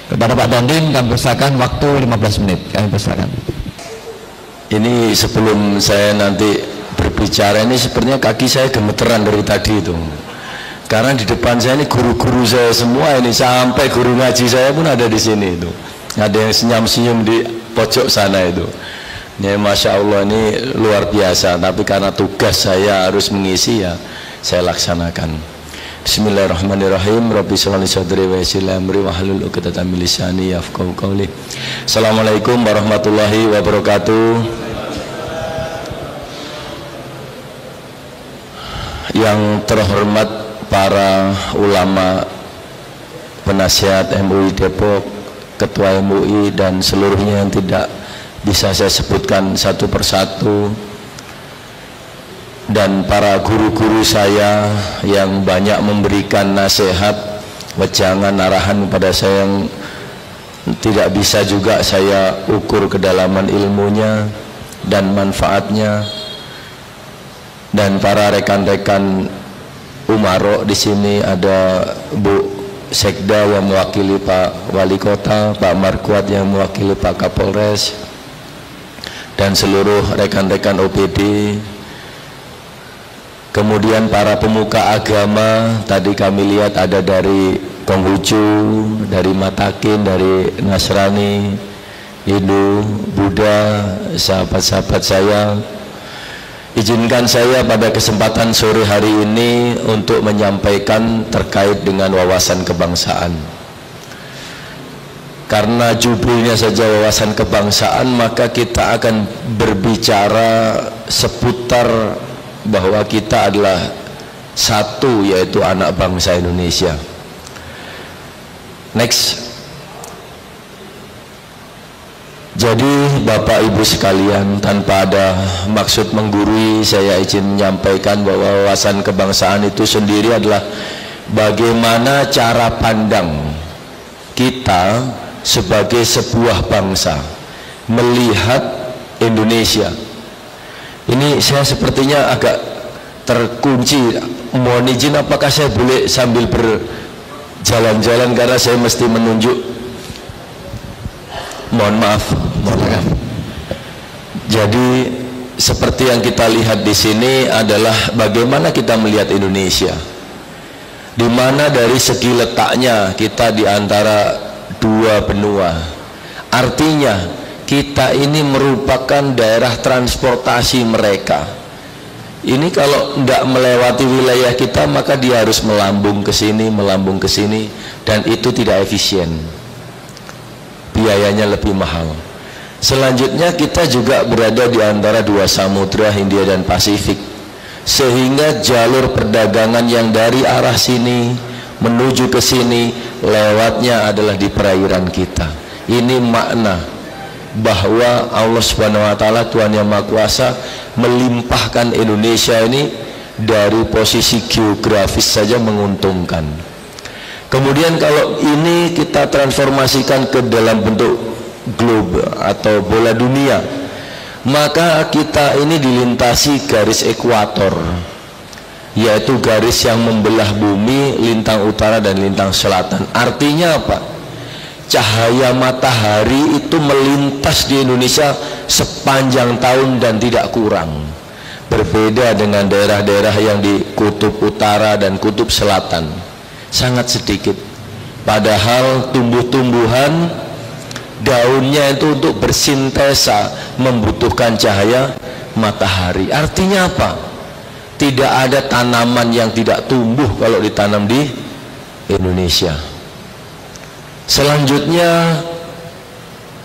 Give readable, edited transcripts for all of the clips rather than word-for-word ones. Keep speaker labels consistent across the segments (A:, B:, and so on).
A: Kepada Pak Dandim kami persilakan waktu 15 menit. Kami persilakan.
B: Ini sebelum saya nanti berbicara, ini sepertinya kaki saya gemeteran dari tadi itu. Karena di depan saya ini guru-guru saya semua ini, sampai guru ngaji saya pun ada di sini itu. Ada yang senyum-senyum di pojok sana itu. Ya, Masya Allah, ini luar biasa. Tapi karena tugas saya harus mengisi, ya saya laksanakan. Bismillahirrahmanirrahim. Rabbi sholli sadri wa yassir li amri wahlul 'uqdatam min lisani yafqahu qawli. Assalamualaikum warahmatullahi wabarakatuh. Yang terhormat para ulama, penasihat MUI Depok, ketua MUI dan seluruhnya yang tidak bisa saya sebutkan satu persatu, dan para guru-guru saya yang banyak memberikan nasihat, wejangan, arahan kepada saya yang tidak bisa juga saya ukur kedalaman ilmunya dan manfaatnya, dan para rekan-rekan Umaro di sini, ada Bu Sekda yang mewakili Pak Wali Kota, Pak Markuat yang mewakili Pak Kapolres, dan seluruh rekan-rekan OPD. Kemudian para pemuka agama, tadi kami lihat ada dari Konghucu, dari Matakin, dari Nasrani, Hindu, Buddha, sahabat-sahabat saya. Izinkan saya pada kesempatan sore hari ini untuk menyampaikan terkait dengan wawasan kebangsaan. Karena judulnya saja wawasan kebangsaan, maka kita akan berbicara seputar bahwa kita adalah satu, yaitu anak bangsa Indonesia. Next. Jadi Bapak Ibu sekalian, tanpa ada maksud menggurui, saya izin menyampaikan bahwa wawasan kebangsaan itu sendiri adalah bagaimana cara pandang kita sebagai sebuah bangsa melihat Indonesia. Ini saya sepertinya agak terkunci. Mohon izin, apakah saya boleh sambil berjalan-jalan karena saya mesti menunjuk. Mohon maaf. Jadi seperti yang kita lihat di sini adalah bagaimana kita melihat Indonesia, di mana dari segi letaknya kita di antara dua benua. Artinya kita ini merupakan daerah transportasi mereka. Ini kalau tidak melewati wilayah kita, maka dia harus melambung ke sini, dan itu tidak efisien. Biayanya lebih mahal. Selanjutnya kita juga berada di antara dua samudra, Hindia dan Pasifik, sehingga jalur perdagangan yang dari arah sini menuju ke sini lewatnya adalah di perairan kita. Ini makna bahwa Allah Subhanahu wa taala, Tuhan yang Maha Kuasa, melimpahkan Indonesia ini dari posisi geografis saja menguntungkan. Kemudian kalau ini kita transformasikan ke dalam bentuk globe atau bola dunia, maka kita ini dilintasi garis ekuator, yaitu garis yang membelah bumi, lintang utara dan lintang selatan. Artinya apa? Cahaya matahari itu melintas di Indonesia sepanjang tahun dan tidak kurang. Berbeda dengan daerah-daerah yang di kutub utara dan kutub selatan, sangat sedikit. Padahal tumbuh-tumbuhan daunnya itu untuk bersintesa membutuhkan cahaya matahari. Artinya apa? Tidak ada tanaman yang tidak tumbuh kalau ditanam di Indonesia. Selanjutnya,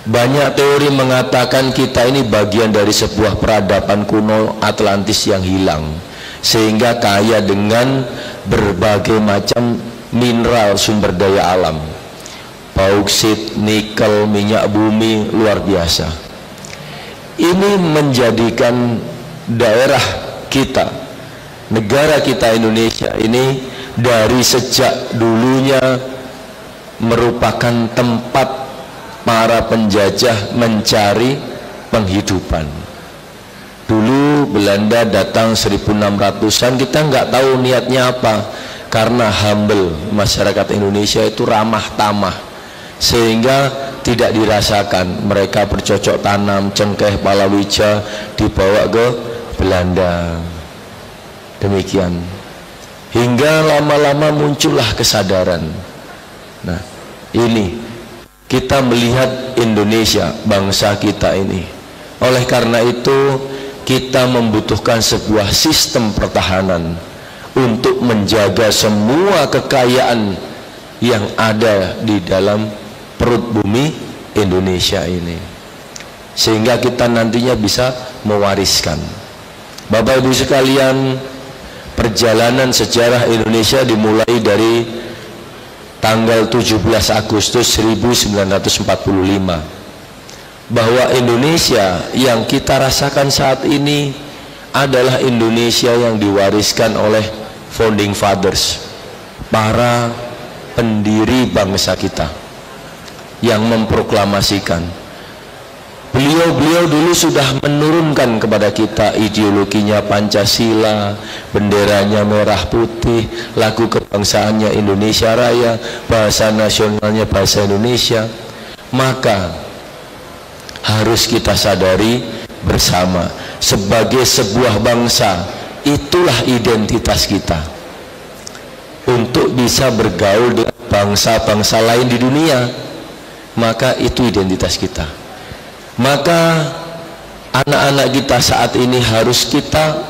B: banyak teori mengatakan kita ini bagian dari sebuah peradaban kuno Atlantis yang hilang, sehingga kaya dengan berbagai macam mineral sumber daya alam, bauksit, nikel, minyak bumi, luar biasa. Ini menjadikan daerah kita, negara kita Indonesia ini dari sejak dulunya merupakan tempat para penjajah mencari penghidupan. Dulu Belanda datang 1600-an, kita nggak tahu niatnya apa, karena humble, masyarakat Indonesia itu ramah tamah, sehingga tidak dirasakan. Mereka bercocok tanam, cengkeh, palawija dibawa ke Belanda. Demikian. Hingga lama-lama muncullah kesadaran. Nah, ini kita melihat Indonesia, bangsa kita ini. Oleh karena itu, kita membutuhkan sebuah sistem pertahanan untuk menjaga semua kekayaan yang ada di dalam perut bumi Indonesia ini, sehingga kita nantinya bisa mewariskan. Bapak Ibu sekalian, perjalanan sejarah Indonesia dimulai dari tanggal 17 Agustus 1945, bahwa Indonesia yang kita rasakan saat ini adalah Indonesia yang diwariskan oleh founding fathers, para pendiri bangsa kita yang memproklamasikan. Beliau-beliau dulu sudah menurunkan kepada kita ideologinya Pancasila, benderanya merah putih, lagu kebangsaannya Indonesia Raya, bahasa nasionalnya bahasa Indonesia. Maka harus kita sadari bersama, sebagai sebuah bangsa, itulah identitas kita untuk bisa bergaul dengan bangsa-bangsa lain di dunia. Maka itu identitas kita. Maka anak-anak kita saat ini harus kita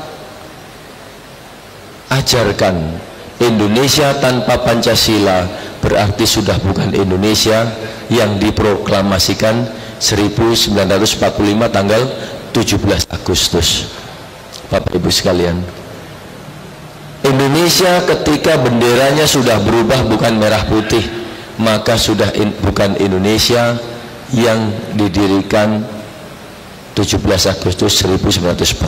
B: ajarkan, Indonesia tanpa Pancasila berarti sudah bukan Indonesia yang diproklamasikan 1945 tanggal 17 Agustus. Bapak Ibu sekalian, Indonesia ketika benderanya sudah berubah bukan merah putih, maka sudah bukan Indonesia yang didirikan 17 Agustus 1945.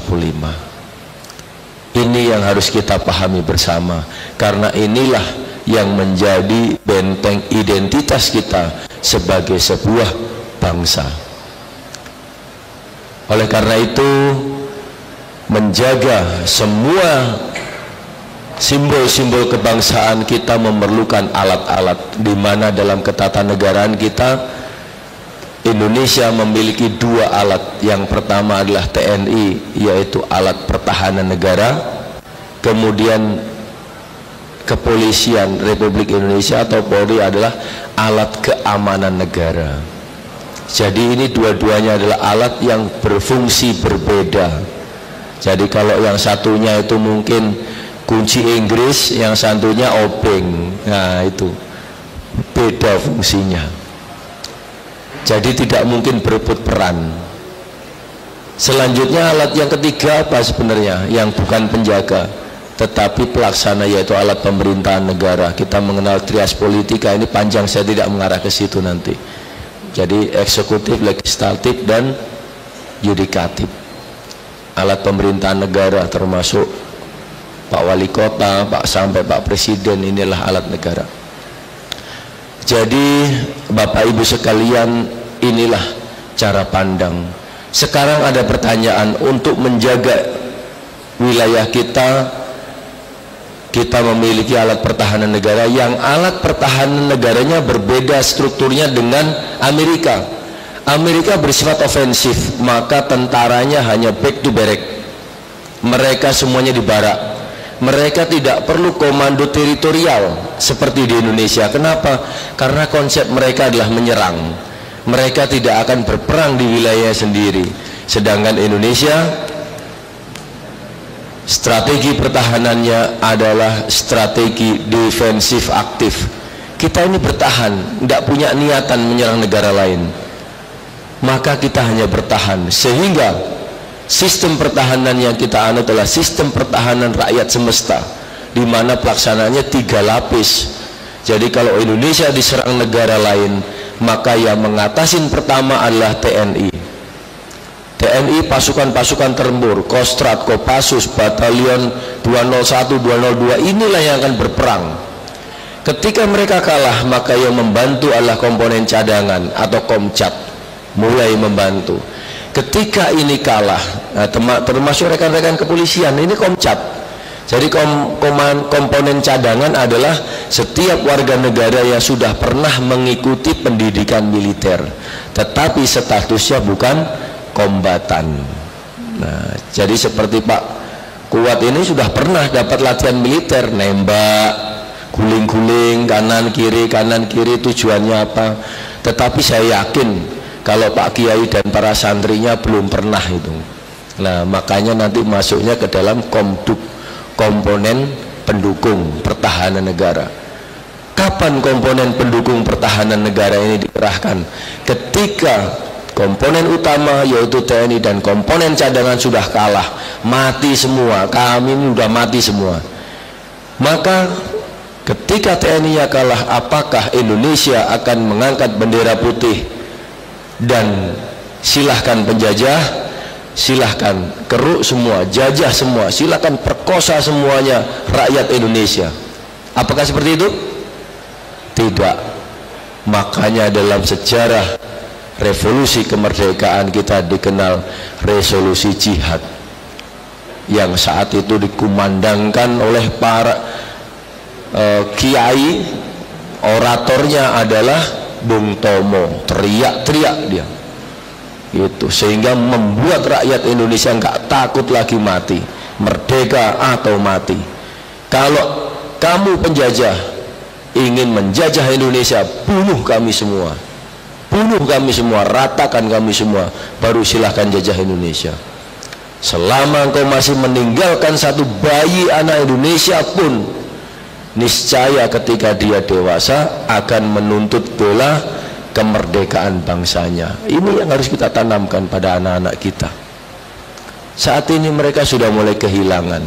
B: Ini yang harus kita pahami bersama, karena inilah yang menjadi benteng identitas kita sebagai sebuah bangsa. Oleh karena itu, menjaga semua simbol-simbol kebangsaan kita memerlukan alat-alat, di mana dalam ketatanegaraan kita Indonesia memiliki dua alat. Yang pertama adalah TNI, yaitu alat pertahanan negara. Kemudian Kepolisian Republik Indonesia atau Polri adalah alat keamanan negara. Jadi ini dua-duanya adalah alat yang berfungsi berbeda. Jadi kalau yang satunya itu mungkin kunci Inggris, yang satunya obeng, nah itu beda fungsinya. Jadi tidak mungkin berebut peran. Selanjutnya alat yang ketiga apa sebenarnya? Yang bukan penjaga tetapi pelaksana, yaitu alat pemerintahan negara. Kita mengenal trias politika, ini panjang, saya tidak mengarah ke situ nanti. Jadi eksekutif, legislatif, dan yudikatif. Alat pemerintahan negara termasuk Pak Wali Kota, sampai Pak Presiden, inilah alat negara. Jadi Bapak Ibu sekalian, inilah cara pandang. Sekarang ada pertanyaan, untuk menjaga wilayah kita, kita memiliki alat pertahanan negara yang alat pertahanan negaranya berbeda strukturnya dengan Amerika. Amerika bersifat ofensif, maka tentaranya hanya back to barrack. Mereka semuanya di barak. Mereka tidak perlu komando teritorial seperti di Indonesia. Kenapa? Karena konsep mereka adalah menyerang. Mereka tidak akan berperang di wilayah sendiri. Sedangkan Indonesia, strategi pertahanannya adalah strategi defensif aktif. Kita ini bertahan, tidak punya niatan menyerang negara lain. Maka kita hanya bertahan, sehingga sistem pertahanan yang kita anut adalah sistem pertahanan rakyat semesta, di mana pelaksanaannya 3 lapis. Jadi kalau Indonesia diserang negara lain, maka yang mengatasi pertama adalah TNI. TNI, pasukan-pasukan tempur, Kostrat, Kopassus, Batalion 201, 202, inilah yang akan berperang. Ketika mereka kalah, maka yang membantu adalah komponen cadangan atau Komcat, mulai membantu. Ketika ini kalah, nah, termasuk rekan-rekan kepolisian, ini Komcat. Jadi komponen cadangan adalah setiap warga negara yang sudah pernah mengikuti pendidikan militer, tetapi statusnya bukan kombatan. Nah, jadi seperti Pak Kuat ini sudah pernah dapat latihan militer, nembak, guling-guling, kanan kiri, tujuannya apa. Tetapi saya yakin kalau Pak Kiai dan para santrinya belum pernah itu. Nah, makanya nanti masuknya ke dalam komduk, komponen pendukung pertahanan negara. Kapan komponen pendukung pertahanan negara ini dikerahkan? Ketika komponen utama yaitu TNI dan komponen cadangan sudah kalah, mati semua, kami ini sudah mati semua. Maka ketika TNI-nya kalah, apakah Indonesia akan mengangkat bendera putih dan silahkan penjajah, silahkan keruk semua, jajah semua, silahkan perkosa semuanya rakyat Indonesia? Apakah seperti itu? Tidak. Makanya dalam sejarah revolusi kemerdekaan kita dikenal resolusi jihad, yang saat itu dikumandangkan oleh para kiai. Oratornya adalah Bung Tomo, teriak-teriak dia itu, sehingga membuat rakyat Indonesia nggak takut lagi mati, merdeka atau mati. Kalau kamu penjajah ingin menjajah Indonesia, bunuh kami semua, ratakan kami semua, baru silahkan jajah Indonesia. Selama engkau masih meninggalkan satu bayi anak Indonesia pun, niscaya ketika dia dewasa akan menuntut bela kemerdekaan bangsanya. Ini yang harus kita tanamkan pada anak-anak kita. Saat ini mereka sudah mulai kehilangan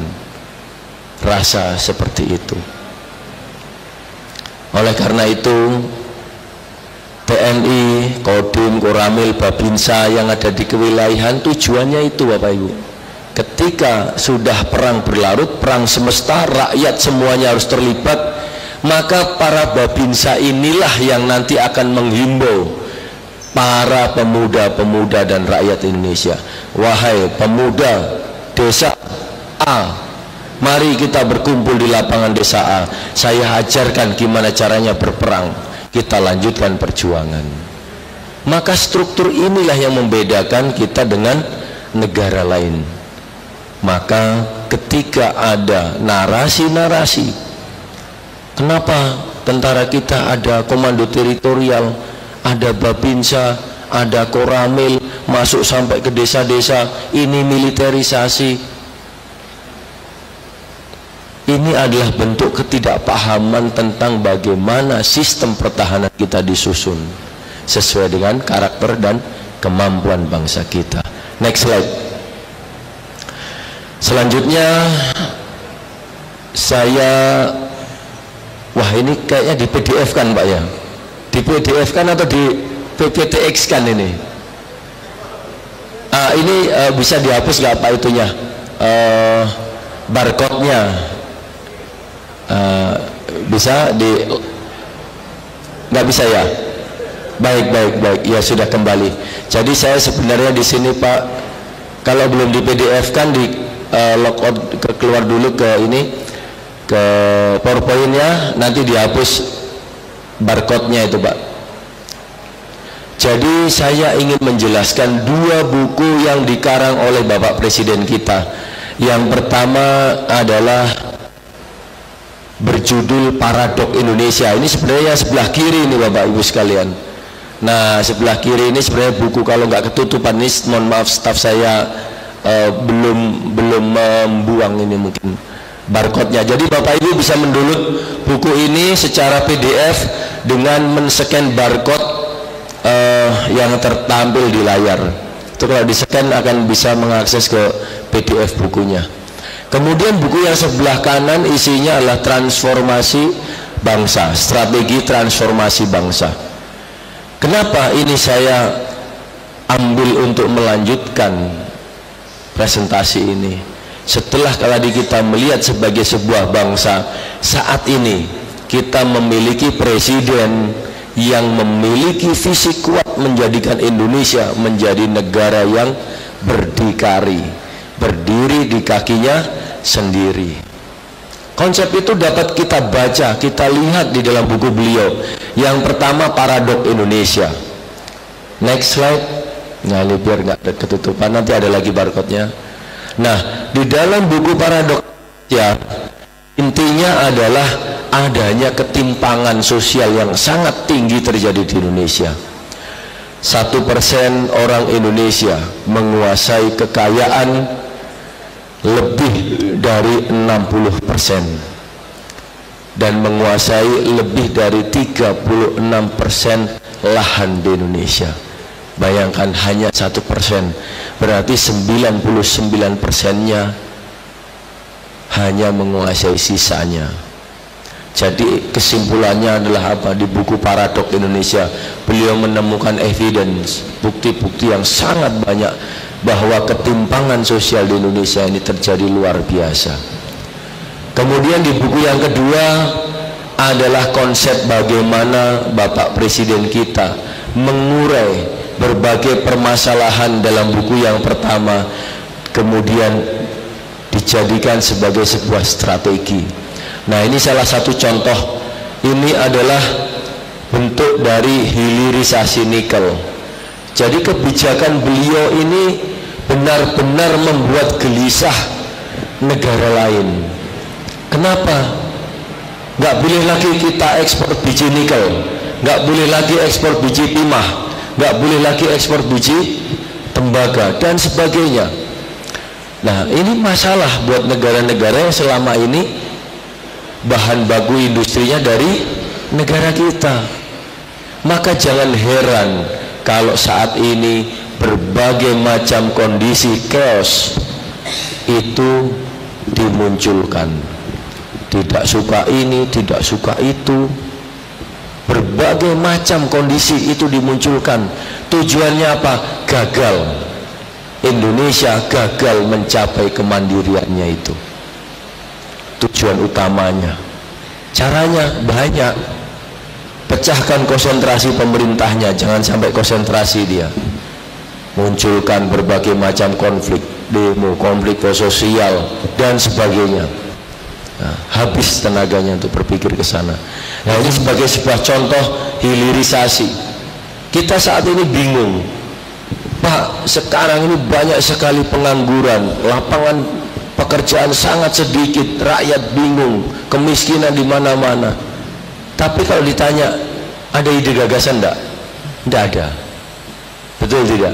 B: rasa seperti itu. Oleh karena itu, TNI, Kodim, Koramil, Babinsa yang ada di kewilayahan, tujuannya itu Bapak Ibu. Ketika sudah perang berlarut, perang semesta, rakyat semuanya harus terlibat, maka para Babinsa inilah yang nanti akan menghimbau para pemuda-pemuda dan rakyat Indonesia. Wahai pemuda desa A, mari kita berkumpul di lapangan desa A, saya ajarkan gimana caranya berperang, kita lanjutkan perjuangan. Maka struktur inilah yang membedakan kita dengan negara lain. Maka ketika ada narasi-narasi, kenapa tentara kita ada komando teritorial, ada Babinsa, ada Koramil, masuk sampai ke desa-desa, ini militerisasi. Ini adalah bentuk ketidakpahaman tentang bagaimana sistem pertahanan kita disusun sesuai dengan karakter dan kemampuan bangsa kita. Next slide. Selanjutnya saya, wah ini kayaknya di PDF kan Pak ya? Di PDF kan atau di PPTX kan ini? Ini bisa dihapus nggak Pak itunya? Barcode-nya bisa nggak bisa ya? Baik ya, sudah kembali. Jadi saya sebenarnya di sini Pak, kalau belum di PDF kan di logout, keluar dulu ke ini, ke PowerPoint-nya, nanti dihapus barcode-nya itu Pak. Jadi saya ingin menjelaskan dua buku yang dikarang oleh Bapak Presiden kita. Yang pertama adalah berjudul Paradok Indonesia. Ini sebenarnya sebelah kiri ini Bapak Ibu sekalian. Nah, sebelah kiri ini sebenarnya buku, kalau nggak ketutupan ini, mohon maaf staf saya belum membuang ini mungkin barcode-nya. Jadi Bapak Ibu bisa mendownload buku ini secara PDF dengan men-scan barcode yang tertampil di layar. Itu kalau di-scan akan bisa mengakses ke PDF bukunya. Kemudian buku yang sebelah kanan isinya adalah transformasi bangsa, strategi transformasi bangsa. Kenapa ini saya ambil untuk melanjutkan presentasi ini? Setelah kalau kita melihat sebagai sebuah bangsa, saat ini kita memiliki presiden yang memiliki visi kuat menjadikan Indonesia menjadi negara yang berdikari, berdiri di kakinya sendiri. Konsep itu dapat kita baca, kita lihat di dalam buku beliau. Yang pertama, Paradok Indonesia. Next slide. Nah, ini biar nggak ketutupan, nanti ada lagi barcode-nya. Nah, di dalam buku Paradok Indonesia, intinya adalah adanya ketimpangan sosial yang sangat tinggi terjadi di Indonesia. 1% orang Indonesia menguasai kekayaan lebih dari 60% dan menguasai lebih dari 36% lahan di Indonesia. Bayangkan hanya 1%, berarti 99%-nya hanya menguasai sisanya. Jadi kesimpulannya adalah apa? Di buku Paradok Indonesia beliau menemukan evidence, bukti-bukti yang sangat banyak bahwa ketimpangan sosial di Indonesia ini terjadi luar biasa. Kemudian di buku yang kedua adalah konsep bagaimana Bapak Presiden kita mengurai berbagai permasalahan dalam buku yang pertama, kemudian dijadikan sebagai sebuah strategi. Nah, ini salah satu contoh. Ini adalah bentuk dari hilirisasi nikel. Jadi kebijakan beliau ini benar-benar membuat gelisah negara lain. Kenapa? Nggak boleh lagi kita ekspor biji nikel, nggak boleh lagi ekspor biji timah, nggak boleh lagi ekspor biji tembaga dan sebagainya. Nah, ini masalah buat negara-negara yang selama ini bahan baku industrinya dari negara kita. Maka jangan heran kalau saat ini berbagai macam kondisi chaos itu dimunculkan. Tidak suka ini, tidak suka itu, berbagai macam kondisi itu dimunculkan. Tujuannya apa? Gagal. Indonesia gagal mencapai kemandiriannya itu. Tujuan utamanya. Caranya banyak. Pecahkan konsentrasi pemerintahnya, jangan sampai konsentrasi dia. Munculkan berbagai macam konflik, demo, konflik sosial dan sebagainya. Nah, habis tenaganya untuk berpikir ke sana. Nah, ini sebagai sebuah contoh hilirisasi. Kita saat ini bingung, Pak, sekarang ini banyak sekali pengangguran, lapangan pekerjaan sangat sedikit, rakyat bingung, kemiskinan di mana-mana. Tapi kalau ditanya, ada ide gagasan enggak? Enggak ada. Betul tidak?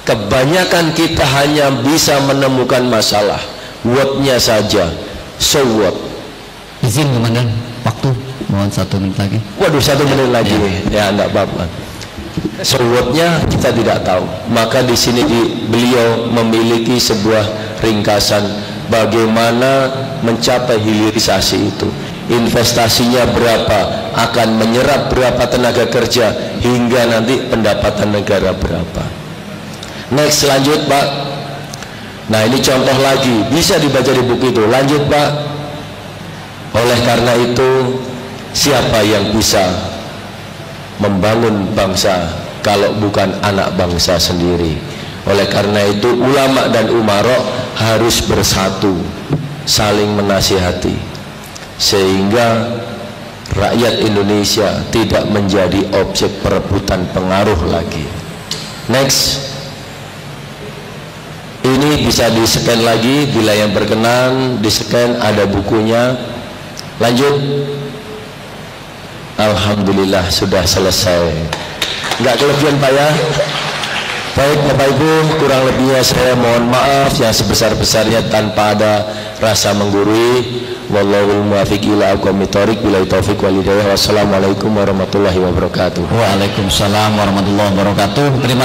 B: Kebanyakan kita hanya bisa menemukan masalah, what-nya saja. So what?
A: Izin Komandan, waktu mohon 1 menit lagi.
B: Waduh, 1 menit lagi. Ya, enggak apa-apa. So what-nya kita tidak tahu. Maka di sini beliau memiliki sebuah ringkasan bagaimana mencapai hilirisasi itu. Investasinya berapa, akan menyerap berapa tenaga kerja, hingga nanti pendapatan negara berapa. Next, lanjut Pak. Nah, ini contoh lagi, bisa dibaca di buku itu. Lanjut Pak. Oleh karena itu, siapa yang bisa membangun bangsa kalau bukan anak bangsa sendiri? Oleh karena itu, ulama dan umarok harus bersatu, saling menasihati, sehingga rakyat Indonesia tidak menjadi objek perebutan pengaruh lagi. Next. Ini bisa di-scan lagi bila yang berkenan, di-scan, ada bukunya. Lanjut. Alhamdulillah sudah selesai. Enggak kelebihan Pak ya. Baik Bapak Ibu, kurang lebihnya saya mohon maaf yang sebesar-besarnya tanpa ada rasa menggurui. Wallahul muwaffiq ila aqwamit thoriq, billahi taufiq wal hidayah. Wassalamualaikum warahmatullahi wabarakatuh.
A: Waalaikumsalam warahmatullahi wabarakatuh. Terima